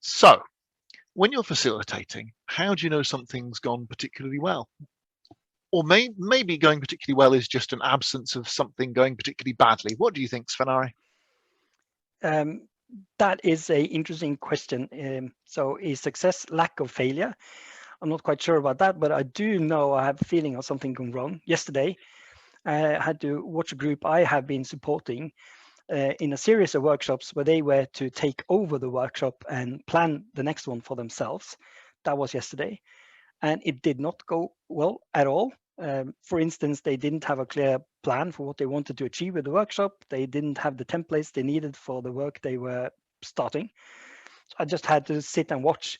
So, when you're facilitating, how do you know something's gone particularly well? Or maybe going particularly well is just an absence of something going particularly badly. What do you think, Sven? That is a interesting question. So is success lack of failure? I'm not quite sure about that, but I do know I have a feeling of something going wrong. Yesterday, I had to watch a group I have been supporting in a series of workshops where they were to take over the workshop and plan the next one for themselves. That was yesterday. And it did not go well at all. For instance, they didn't have a clear plan for what they wanted to achieve with the workshop. They didn't have the templates they needed for the work they were starting. So I just had to sit and watch,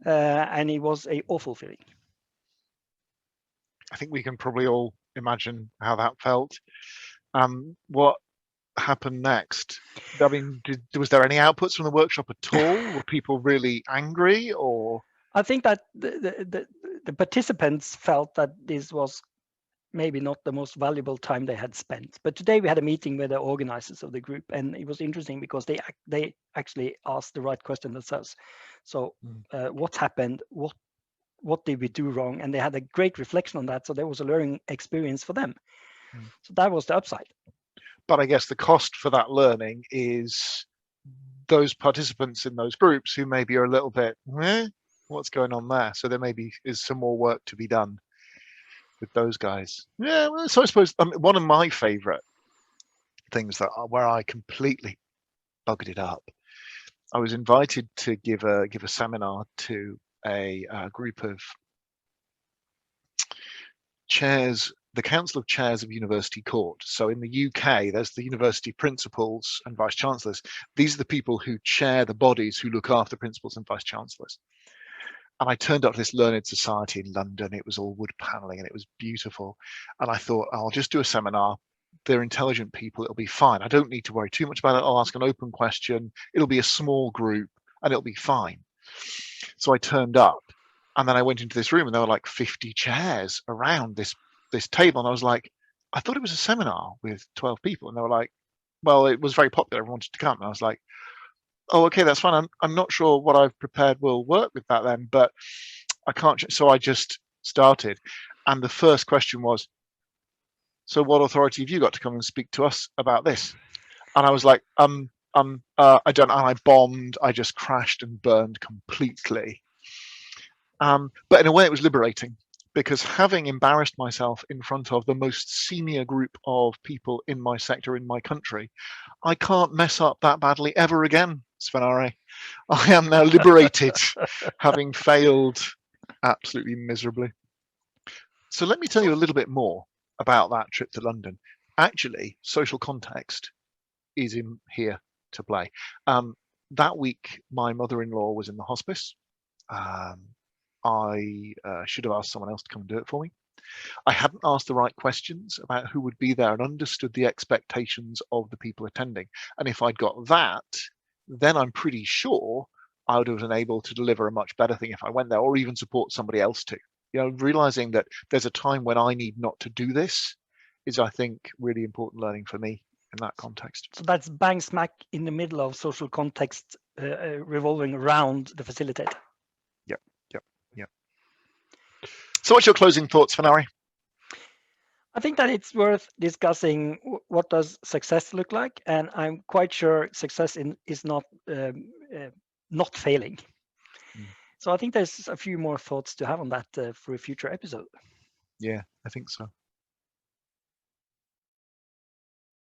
and it was an awful feeling. I think we can probably all imagine how that felt. What happened next? I mean, was there any outputs from the workshop at all? Were people really angry, or? I think that the participants felt that this was maybe not the most valuable time they had spent. But today we had a meeting with the organizers of the group, and it was interesting because they actually asked the right question themselves. So what happened? What did we do wrong? And they had a great reflection on that. So there was a learning experience for them. So that was the upside. But I guess the cost for that learning is those participants in those groups who maybe are a little bit, what's going on there? So there maybe is some more work to be done with those guys. Yeah, well, so I suppose one of my favorite things where I completely bugged it up, I was invited to give a seminar to a group of chairs, the Council of Chairs of University Court. So in the UK, there's the university principals and vice chancellors. These are the people who chair the bodies who look after principals and vice chancellors. And I turned up to this learned society in London. It was all wood paneling and it was beautiful. And I thought, I'll just do a seminar. They're intelligent people. It'll be fine. I don't need to worry too much about it. I'll ask an open question. It'll be a small group and it'll be fine. So I turned up, and then I went into this room and there were like 50 chairs around this table. And I was like, I thought it was a seminar with 12 people. And they were like, well, it was very popular. Everyone wanted to come. And I was like, oh, okay, that's fine. I'm not sure what I've prepared will work with that then, but I can't. So I just started. And the first question was, so what authority have you got to come and speak to us about this? And I was like, I don't, and I bombed. I just crashed and burned completely. But in a way it was liberating, because having embarrassed myself in front of the most senior group of people in my sector, in my country, I can't mess up that badly ever again, Sven. I am now liberated, having failed absolutely miserably. So let me tell you a little bit more about that trip to London. Actually, social context is in here to play. That week, my mother-in-law was in the hospice. I should have asked someone else to come and do it for me. I hadn't asked the right questions about who would be there and understood the expectations of the people attending. And if I'd got that, then I'm pretty sure I would have been able to deliver a much better thing if I went there, or even support somebody else too. You know, realizing that there's a time when I need not to do this is, I think, really important learning for me in that context. So that's bang smack in the middle of social context, revolving around the facilitator. Yep. So what's your closing thoughts, Fanari? I think that it's worth discussing what does success look like, and I'm quite sure success is not failing. So I think there's a few more thoughts to have on that for a future episode. Yeah, I think so.